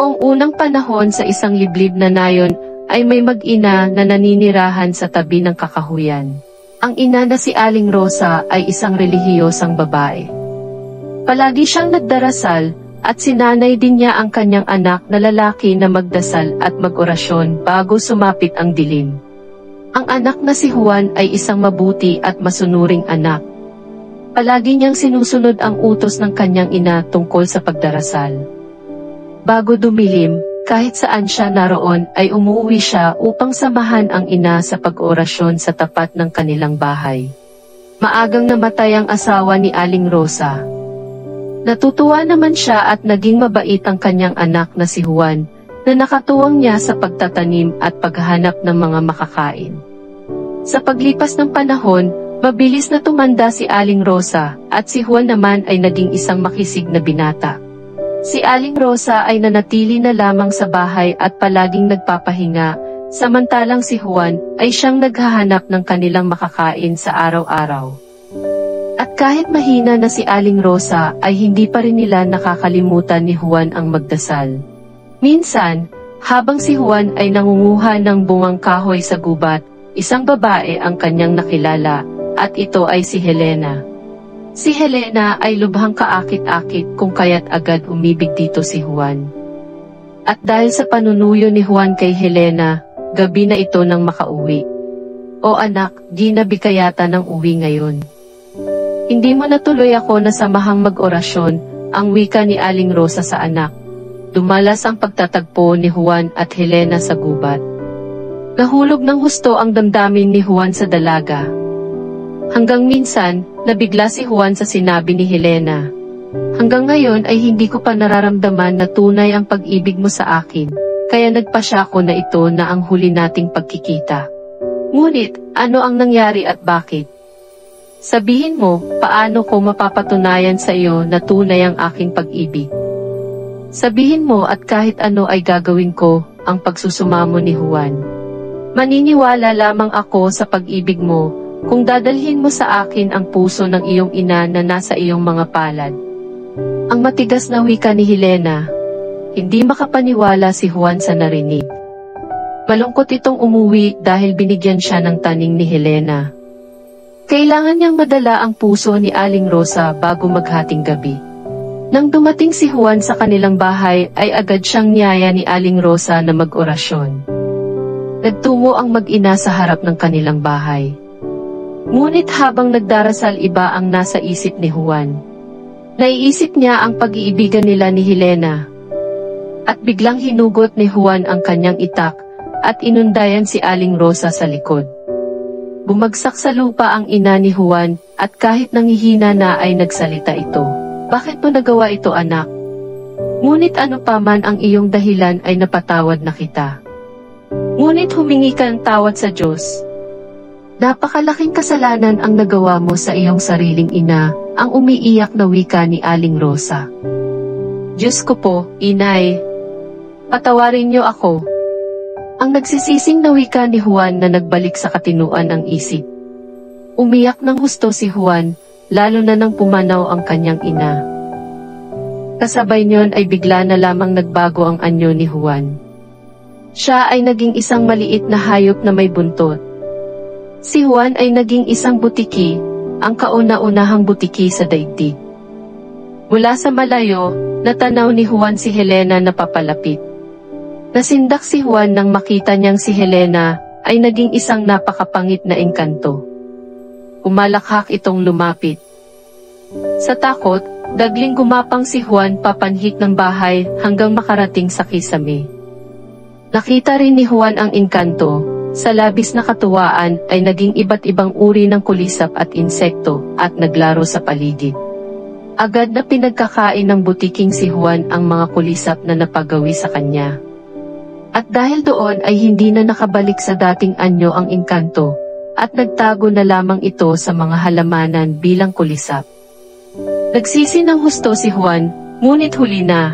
Noong unang panahon sa isang liblib na nayon, ay may mag-ina na naninirahan sa tabi ng kakahuyan. Ang ina na si Aling Rosa ay isang relihiyosang babae. Palagi siyang nagdarasal, at sinanay din niya ang kanyang anak na lalaki na magdasal at mag-orasyon bago sumapit ang dilim. Ang anak na si Juan ay isang mabuti at masunuring anak. Palagi niyang sinusunod ang utos ng kanyang ina tungkol sa pagdarasal. Bago dumilim, kahit saan siya naroon ay umuwi siya upang samahan ang ina sa pag-orasyon sa tapat ng kanilang bahay. Maagang namatay ang asawa ni Aling Rosa. Natutuwa naman siya at naging mabait ang kanyang anak na si Juan, na nakatuwang niya sa pagtatanim at paghahanap ng mga makakain. Sa paglipas ng panahon, mabilis na tumanda si Aling Rosa, at si Juan naman ay naging isang makisig na binata. Si Aling Rosa ay nanatili na lamang sa bahay at palaging nagpapahinga, samantalang si Juan ay siyang naghahanap ng kanilang makakain sa araw-araw. At kahit mahina na si Aling Rosa ay hindi pa rin nila nakakalimutan ni Juan ang magdasal. Minsan, habang si Juan ay nangunguha ng bungang kahoy sa gubat, isang babae ang kanyang nakilala, at ito ay si Helena. Si Helena ay lubhang kaakit-akit kung kaya't agad umibig dito si Juan. At dahil sa panunuyo ni Juan kay Helena, gabi na ito nang makauwi. O anak, di na bikayata ng uwi ngayon. Hindi mo natuloy ako na samahang mag-orasyon, ang wika ni Aling Rosa sa anak. Dumalas ang pagtatagpo ni Juan at Helena sa gubat. Nahulog ng husto ang damdamin ni Juan sa dalaga. Hanggang minsan, nabigla si Juan sa sinabi ni Helena. Hanggang ngayon ay hindi ko pa nararamdaman na tunay ang pag-ibig mo sa akin, kaya nagpasya ko na ito na ang huli nating pagkikita. Ngunit, ano ang nangyari at bakit? Sabihin mo, paano ko mapapatunayan sa iyo na tunay ang aking pag-ibig? Sabihin mo at kahit ano ay gagawin ko, ang pagsusumamo ni Juan. Maniniwala lamang ako sa pag-ibig mo, kung dadalhin mo sa akin ang puso ng iyong ina na nasa iyong mga palad. Ang matigas na wika ni Helena. Hindi makapaniwala si Juan sa narinig. Malungkot itong umuwi dahil binigyan siya ng taning ni Helena. Kailangan niyang madala ang puso ni Aling Rosa bago maghating gabi. Nang dumating si Juan sa kanilang bahay ay agad siyang niyaya ni Aling Rosa na mag-orasyon. Nagtungo ang mag-ina sa harap ng kanilang bahay. Ngunit habang nagdarasal iba ang nasa isip ni Juan. Naiisip niya ang pag-iibigan nila ni Helena. At biglang hinugot ni Juan ang kanyang itak, at inundayan si Aling Rosa sa likod. Bumagsak sa lupa ang ina ni Juan, at kahit nangihina na ay nagsalita ito. Bakit mo nagawa ito anak? Ngunit ano pa man ang iyong dahilan ay napatawad na kita. Ngunit humingi ka ng tawad sa Diyos. Napakalaking kasalanan ang nagawa mo sa iyong sariling ina, ang umiiyak na wika ni Aling Rosa. Diyos ko po, inay. Patawarin niyo ako. Ang nagsisising na wika ni Juan na nagbalik sa katinuan ang isip. Umiyak ng husto si Juan, lalo na nang pumanaw ang kanyang ina. Kasabay niyon ay bigla na lamang nagbago ang anyo ni Juan. Siya ay naging isang maliit na hayop na may buntot. Si Juan ay naging isang butiki, ang kauna-unahang butiki sa daigdig. Mula sa malayo, natanaw ni Juan si Helena na papalapit. Nasindak si Juan nang makita niyang si Helena ay naging isang napakapangit na engkanto. Umalakhak itong lumapit. Sa takot, dagling gumapang si Juan papanhik ng bahay hanggang makarating sa kisame. Nakita rin ni Juan ang engkanto. Sa labis na katuwaan ay naging iba't ibang uri ng kulisap at insekto at naglaro sa paligid. Agad na pinagkakain ng butiking si Juan ang mga kulisap na napagawi sa kanya. At dahil doon ay hindi na nakabalik sa dating anyo ang engkanto, at nagtago na lamang ito sa mga halamanan bilang kulisap. Nagsisi ng husto si Juan, ngunit huli na.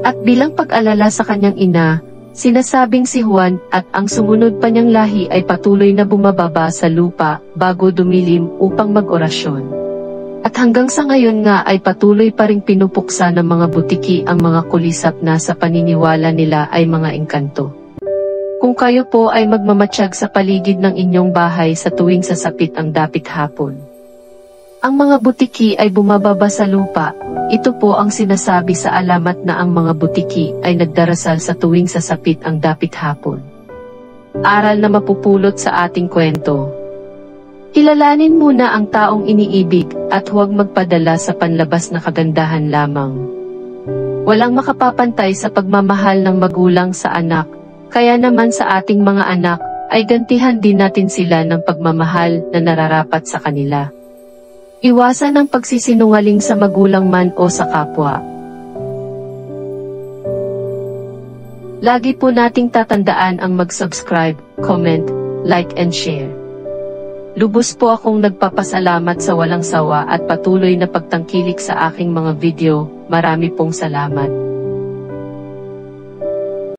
At bilang pag-alala sa kanyang ina, sinasabing si Juan at ang sumunod pa niyang lahi ay patuloy na bumababa sa lupa bago dumilim upang mag-orasyon. At At hanggang sa ngayon nga ay patuloy pa ring pinupuksa ng mga butiki ang mga kulisap na sa paniniwala nila ay mga engkanto. Kung kayo po ay magmamatsyag sa paligid ng inyong bahay sa tuwing sasapit ang dapit hapon, ang mga butiki ay bumababa sa lupa. Ito po ang sinasabi sa alamat na ang mga butiki ay nagdarasal sa tuwing sasapit ang dapit hapon. Aral na mapupulot sa ating kwento. Kilalanin muna ang taong iniibig at huwag magpadala sa panlabas na kagandahan lamang. Walang makapapantay sa pagmamahal ng magulang sa anak, kaya naman sa ating mga anak ay gantihan din natin sila ng pagmamahal na nararapat sa kanila. Iwasan ang pagsisinungaling sa magulang man o sa kapwa. Lagi po nating tatandaan ang mag-subscribe, comment, like and share. Lubos po akong nagpapasalamat sa walang sawa at patuloy na pagtangkilik sa aking mga video. Marami pong salamat.